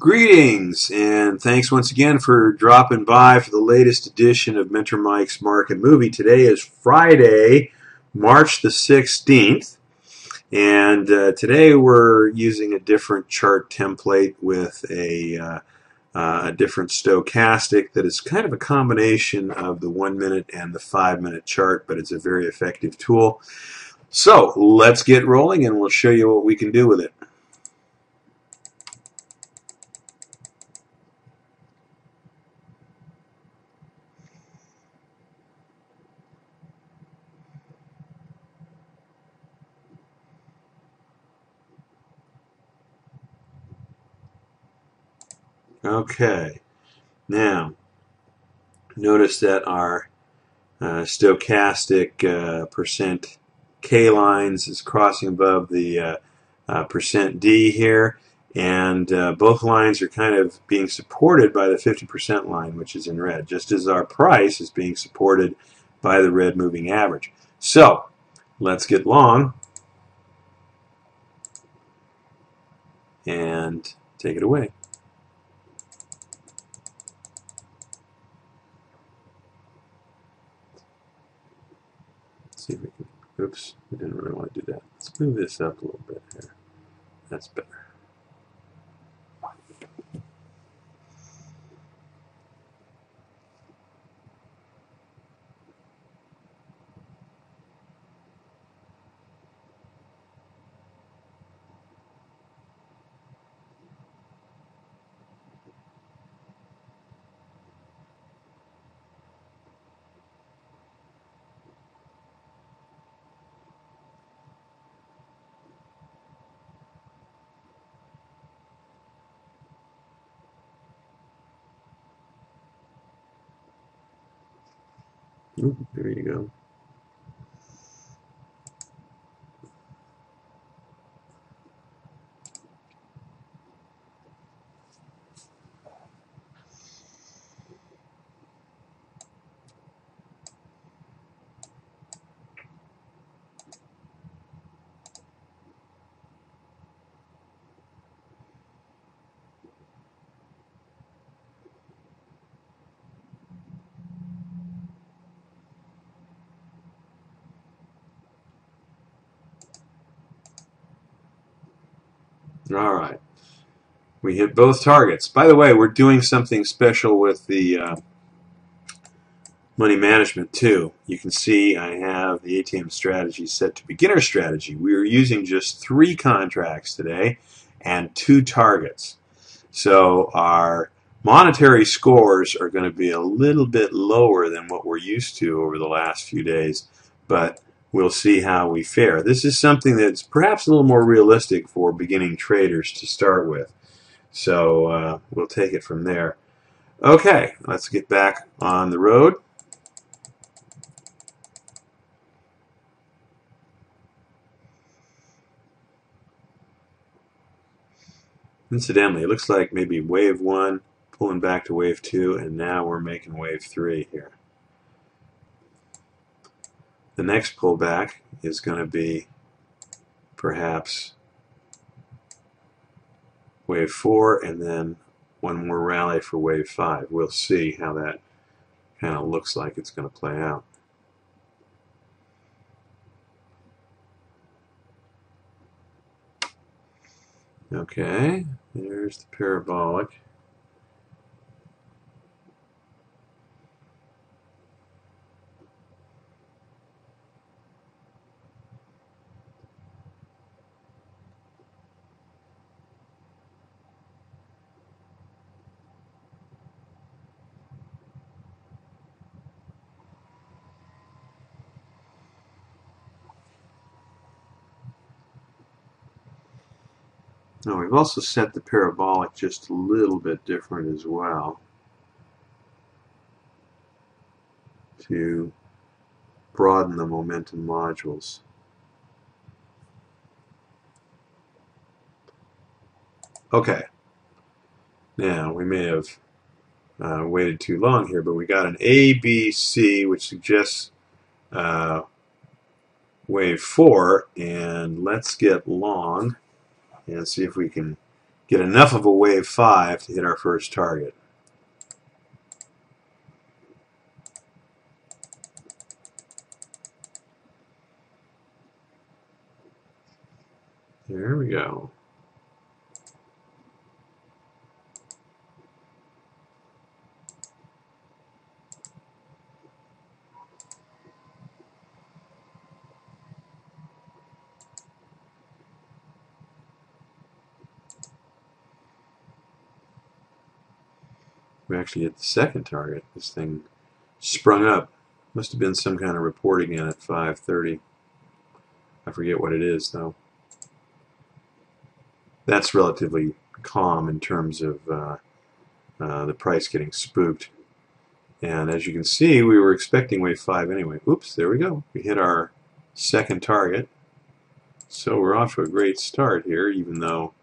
Greetings, and thanks once again for dropping by for the latest edition of Mentor Mike's Market Movie. Today is Friday, March the 16th, and today we're using a different chart template with a different stochastic that is kind of a combination of the 1 minute and the 5 minute chart, but it's a very effective tool. So let's get rolling and we'll show you what we can do with it. Okay, now notice that our stochastic percent K lines is crossing above the percent D here, and both lines are kind of being supported by the 50% line, which is in red, just as our price is being supported by the red moving average. So let's get long and take it away. See if we can, oops, we didn't really want to do that. Let's move this up a little bit here. That's better. Ooh, there you go. All right. We hit both targets. By the way, we're doing something special with the money management too. You can see I have the ATM strategy set to beginner strategy. We are using just 3 contracts today and 2 targets. So our monetary scores are going to be a little bit lower than what we're used to over the last few days, but we'll see how we fare. This is something that's perhaps a little more realistic for beginning traders to start with. So we'll take it from there. Okay, let's get back on the road. Incidentally, it looks like maybe wave 1 pulling back to wave 2, and now we're making wave 3 here. The next pullback is going to be perhaps wave 4 and then one more rally for wave 5. We'll see how that kind of looks like it's going to play out. Okay, there's the parabolic. Now we've also set the parabolic just a little bit different as well to broaden the momentum modules. Okay, now we may have waited too long here, but we got an A, B, C, which suggests wave 4, and let's get long and see if we can get enough of a wave 5 to hit our first target. There we go. We actually hit the second target. This thing sprung up. Must have been some kind of report again at 5:30. I forget what it is, though. That's relatively calm in terms of the price getting spooked. And as you can see, we were expecting wave 5 anyway. Oops, there we go. We hit our second target. So we're off to a great start here, even though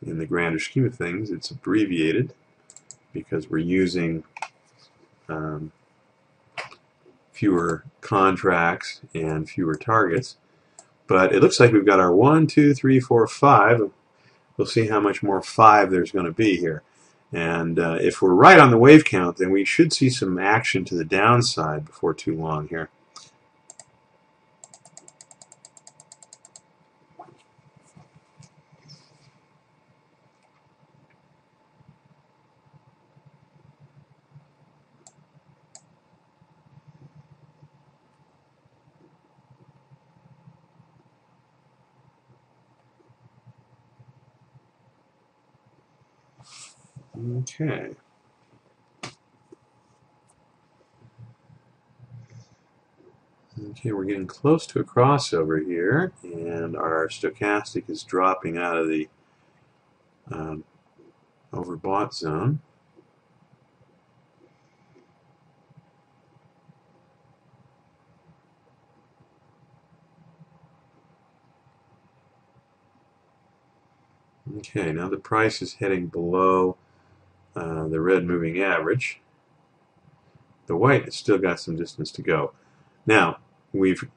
in the grander scheme of things it's abbreviated because we're using fewer contracts and fewer targets. But it looks like we've got our 1, 2, 3, 4, 5. We'll see how much more 5 there's going to be here. And if we're right on the wave count, then we should see some action to the downside before too long here. Okay. Okay, we're getting close to a crossover here, and our stochastic is dropping out of the overbought zone. Okay, now the price is heading below the red moving average. The white has still got some distance to go. Now, we've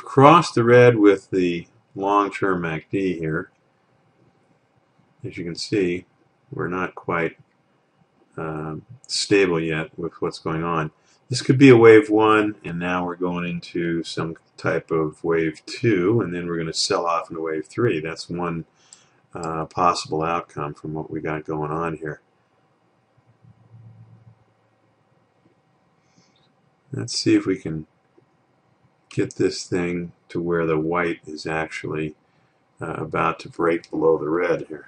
crossed the red with the long-term MACD here. As you can see, we're not quite stable yet with what's going on. This could be a wave 1, and now we're going into some type of wave 2, and then we're going to sell off into wave 3. That's one possible outcome from what we got going on here. Let's see if we can get this thing to where the white is actually about to break below the red here.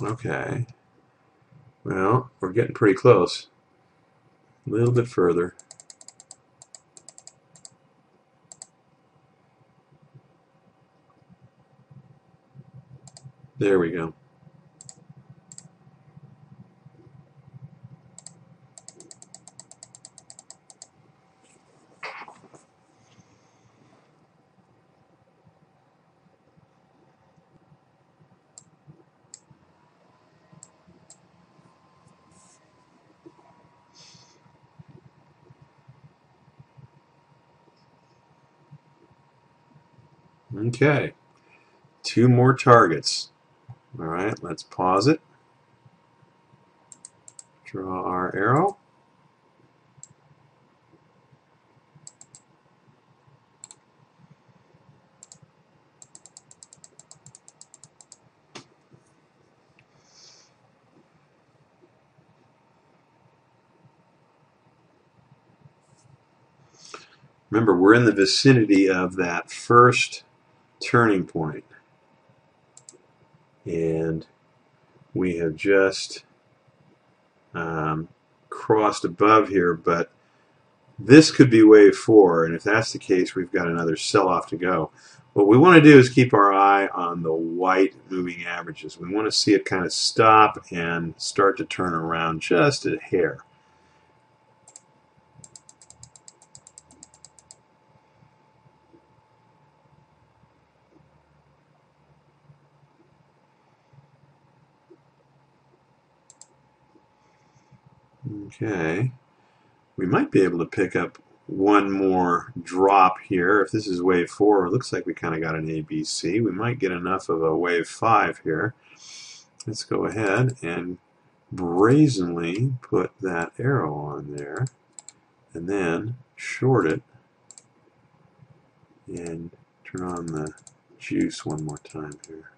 Okay. Well, we're getting pretty close. A little bit further. There we go. Okay. 2 more targets. All right, let's pause it. Draw our arrow. Remember, we're in the vicinity of that first turning point. And we have just crossed above here, but this could be wave 4, and if that's the case, we've got another sell-off to go. What we want to do is keep our eye on the white moving averages. We want to see it kind of stop and start to turn around just a hair. Okay. We might be able to pick up one more drop here. If this is wave 4, it looks like we kind of got an ABC. We might get enough of a wave 5 here. Let's go ahead and brazenly put that arrow on there and then short it and turn on the juice one more time here.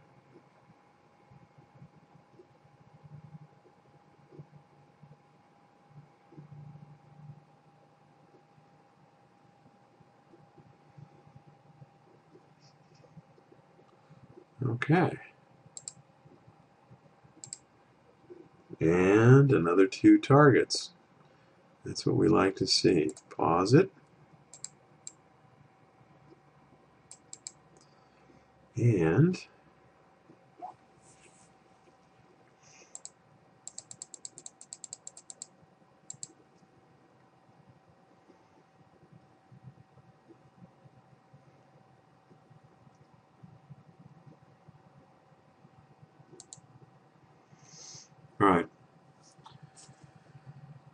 Okay. And another 2 targets. That's what we like to see. Pause it. And all right.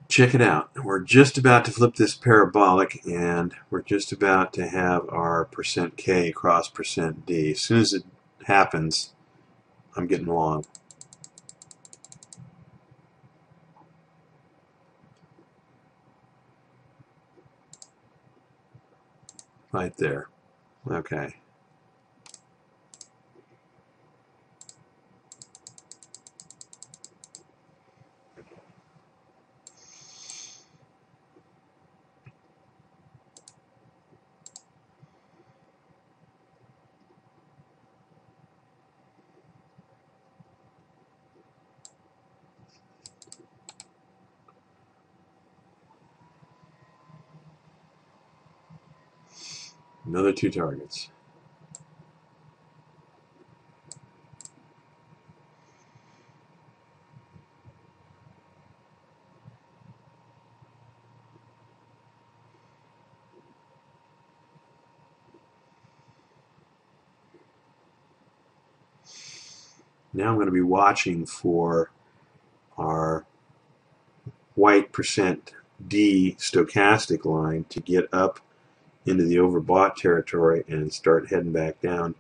Check it out. We're just about to flip this parabolic, and we're just about to have our %K cross %D. As soon as it happens, I'm getting long. Right there. Okay. Another 2 targets. Now I'm going to be watching for our white %D stochastic line to get up into the overbought territory and start heading back down,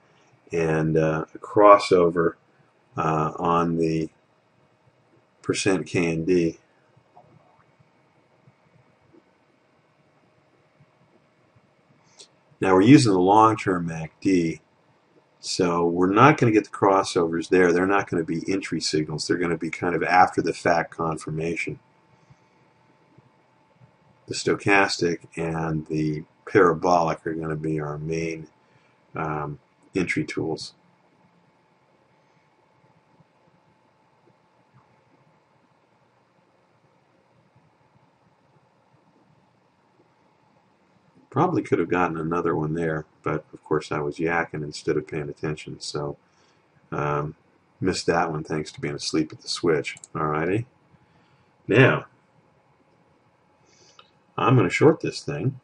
and a crossover on the %K and D. Now we're using the long-term MACD, so we're not going to get the crossovers there. They're not going to be entry signals. They're going to be kind of after-the-fact confirmation. The stochastic and the parabolic are going to be our main entry tools. Probably could have gotten another one there, but of course I was yakking instead of paying attention, so missed that one thanks to being asleep at the switch. Alrighty. Now, I'm going to short this thing.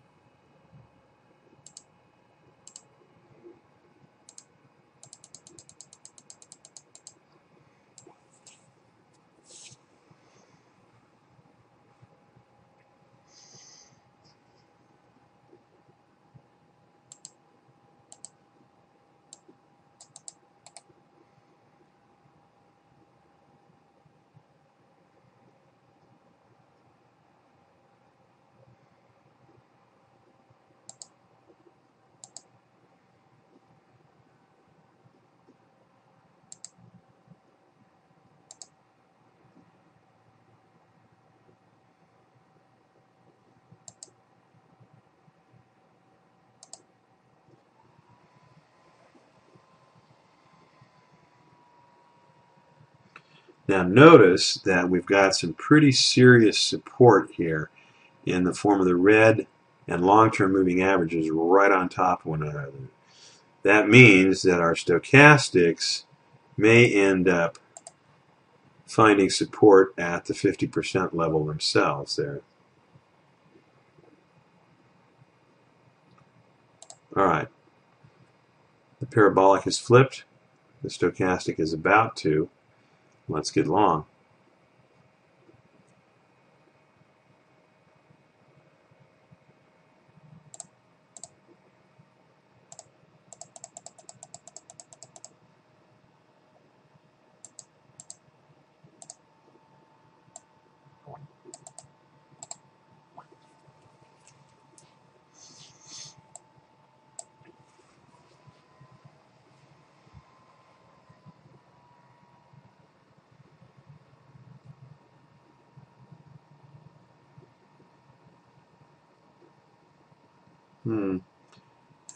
Now notice that we've got some pretty serious support here in the form of the red and long-term moving averages right on top of one another. That means that our stochastics may end up finding support at the 50% level themselves there. Alright, the parabolic is flipped, the stochastic is about to. Let's get long.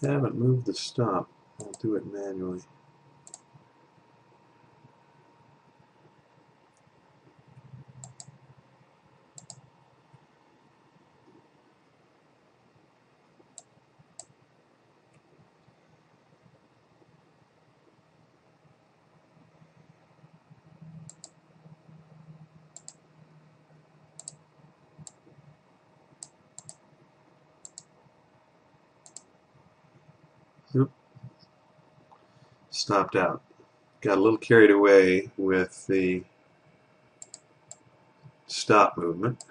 Haven't moved the stop. I'll do it manually. Oop. Stopped out. Got a little carried away with the stop movement.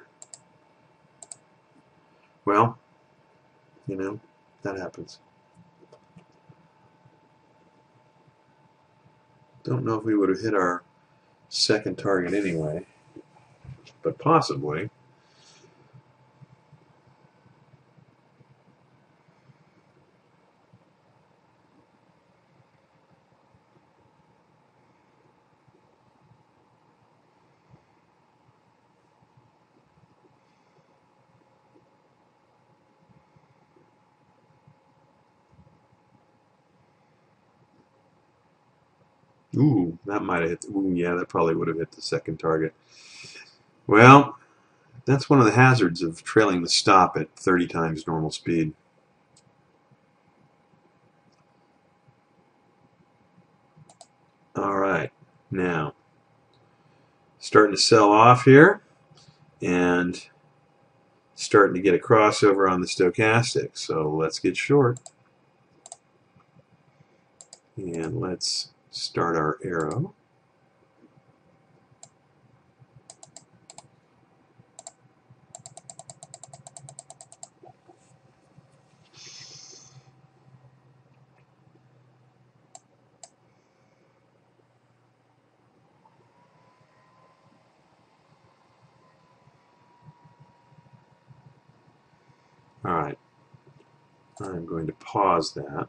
Well, you know, that happens. Don't know if we would have hit our second target anyway, but possibly. Ooh, that might have hit. Ooh, yeah, that probably would have hit the second target. Well, that's one of the hazards of trailing the stop at 30 times normal speed. All right, now starting to sell off here and starting to get a crossover on the stochastic. So let's get short and let's start our arrow. All right, I'm going to pause that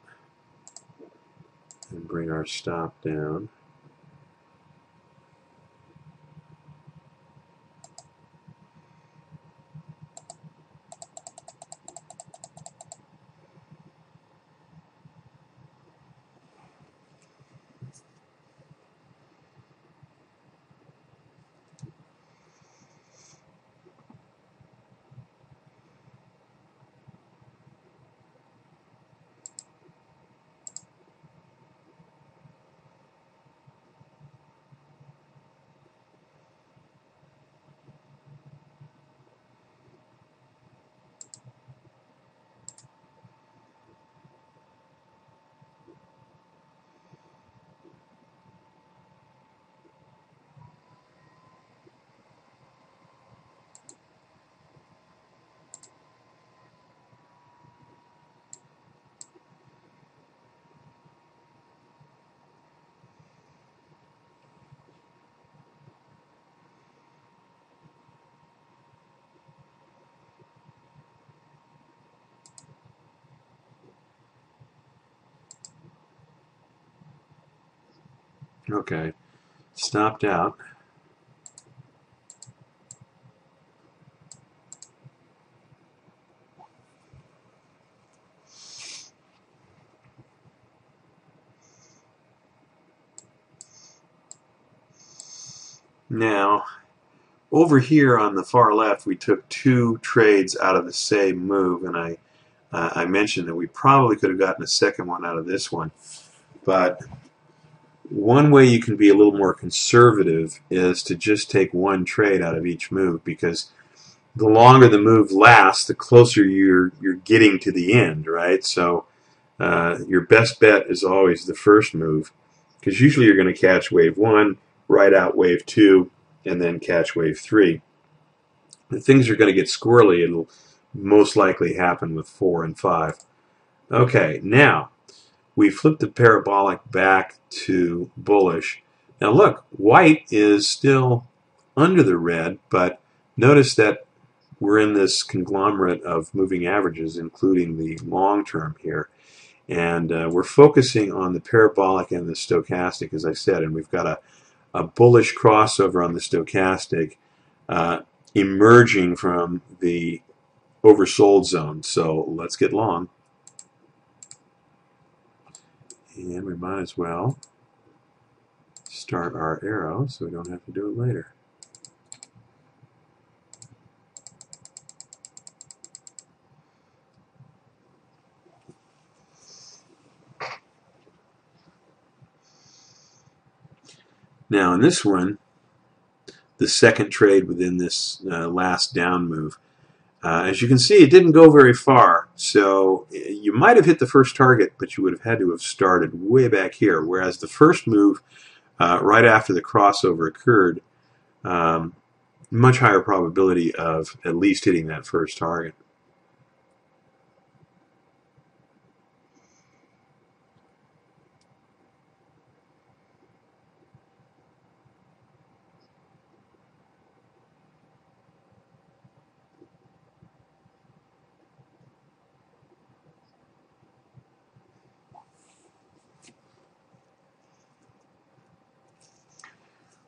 and bring our stop down. Okay, stopped out. Now, over here on the far left, we took two trades out of the same move, and I mentioned that we probably could have gotten a second one out of this one. But one way you can be a little more conservative is to just take one trade out of each move, because the longer the move lasts, the closer you're getting to the end, right? So your best bet is always the first move, because usually you're going to catch wave 1, ride out wave 2, and then catch wave 3. If things are going to get squirrely, it'll most likely happen with 4 and 5. Okay, now we flip the parabolic back to bullish. Now look, white is still under the red, but notice that we're in this conglomerate of moving averages, including the long term here. And we're focusing on the parabolic and the stochastic, as I said, and we've got a bullish crossover on the stochastic emerging from the oversold zone. So let's get long. And we might as well start our arrow so we don't have to do it later. Now in this one, the second trade within this last down move, as you can see, it didn't go very far. So you might have hit the first target, but you would have had to have started way back here. Whereas the first move, right after the crossover occurred, much higher probability of at least hitting that first target.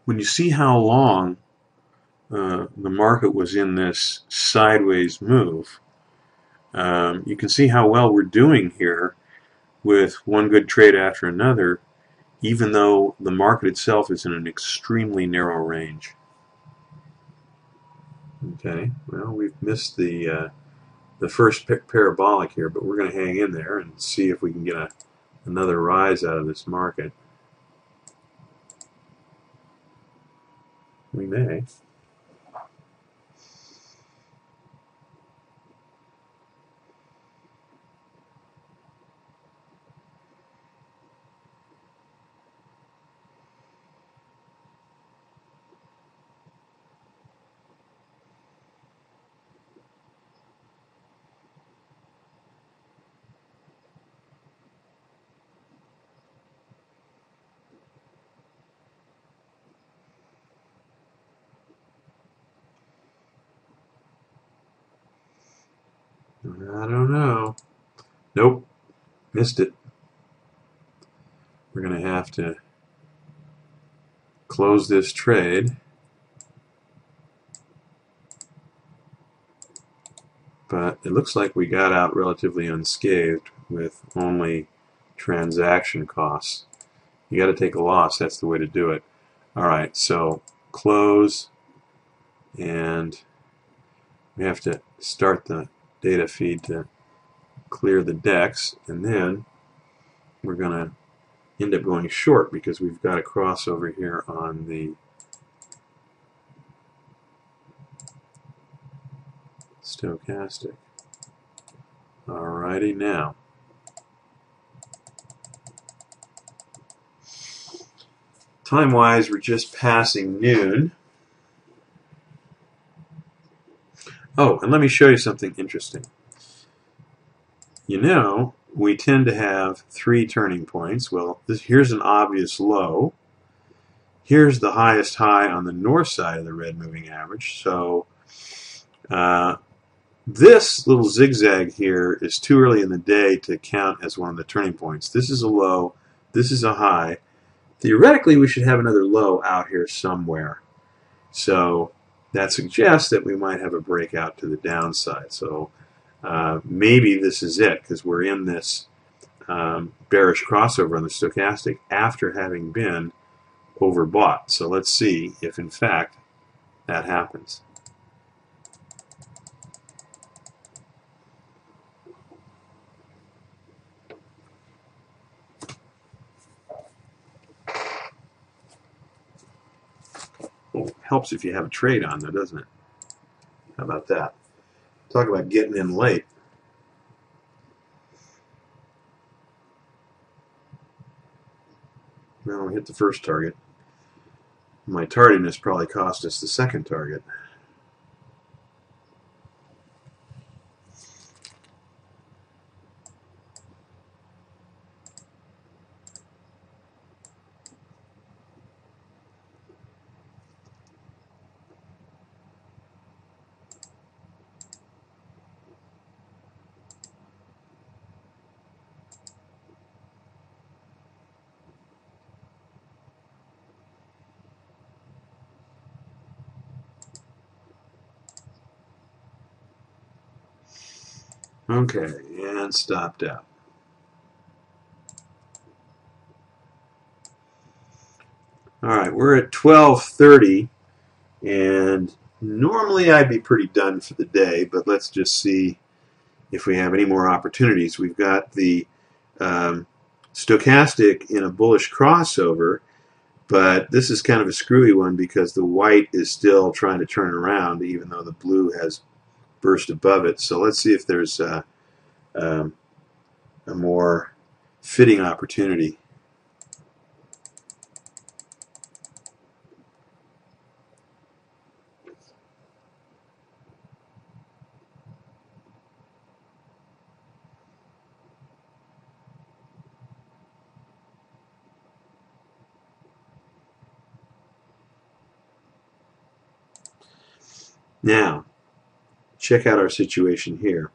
When you see how long the market was in this sideways move, you can see how well we're doing here with one good trade after another, even though the market itself is in an extremely narrow range. Okay, well, we've missed the first parabolic here, but we're going to hang in there and see if we can get another rise out of this market. We may. I don't know. Nope, missed it. We're going to have to close this trade. But it looks like we got out relatively unscathed with only transaction costs. You got to take a loss. That's the way to do it. All right, so close, and we have to start the data feed to clear the decks, and then we're going to end up going short because we've got a crossover here on the stochastic. Alrighty, now time-wise, we're just passing noon. Oh, and let me show you something interesting. You know, we tend to have three turning points. Well, here's an obvious low. Here's the highest high on the north side of the red moving average. So this little zigzag here is too early in the day to count as one of the turning points. This is a low. This is a high. Theoretically, we should have another low out here somewhere. So that suggests that we might have a breakout to the downside. So maybe this is it, because we're in this bearish crossover on the stochastic after having been overbought. So let's see if in fact that happens. Well, helps if you have a trade on though, doesn't it? How about that? Talk about getting in late. Well, we hit the first target. My tardiness probably cost us the second target. Okay, and stopped out. All right, we're at 12:30, and normally I'd be pretty done for the day, but let's just see if we have any more opportunities. We've got the stochastic in a bullish crossover, but this is kind of a screwy one because the white is still trying to turn around even though the blue has burst above it. So let's see if there's a more fitting opportunity. Now, check out our situation here.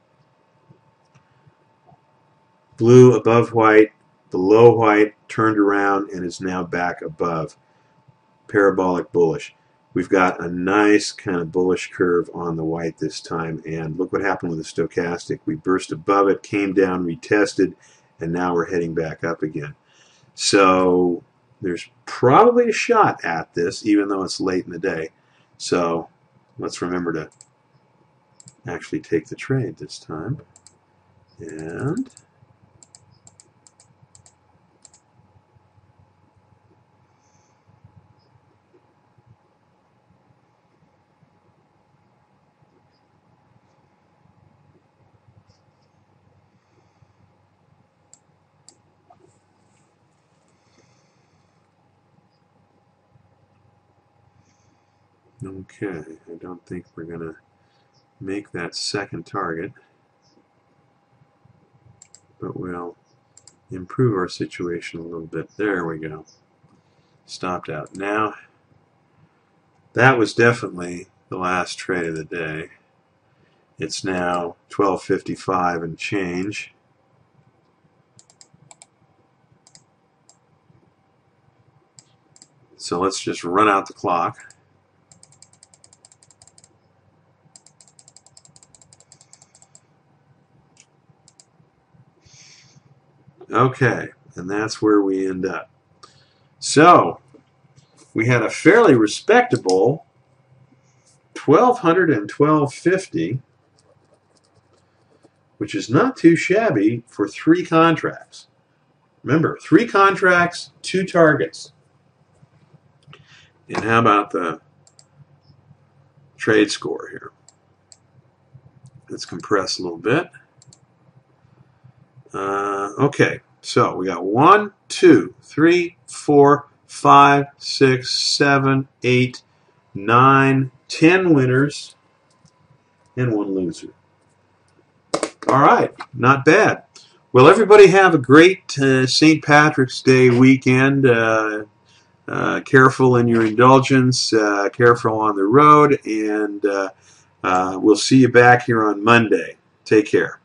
Blue above white, below white, turned around and is now back above. Parabolic bullish. We've got a nice kind of bullish curve on the white this time, and look what happened with the stochastic. We burst above it, came down, retested, and now we're heading back up again. So there's probably a shot at this, even though it's late in the day. So let's remember to actually take the trade this time. And okay, I don't think we're going to make that second target, but we'll improve our situation a little bit. There we go. Stopped out. Now, that was definitely the last trade of the day. It's now 12:55 and change. So let's just run out the clock. Okay, and that's where we end up. So we had a fairly respectable 1,200 and 1,250, which is not too shabby for 3 contracts. Remember, 3 contracts, 2 targets. And how about the trade score here? Let's compress a little bit. Okay, so we got 1, 2, 3, 4, 5, 6, 7, 8, 9, 10 winners, and 1 loser. All right, not bad. Well, everybody have a great St. Patrick's Day weekend. Careful in your indulgence, careful on the road, and we'll see you back here on Monday. Take care.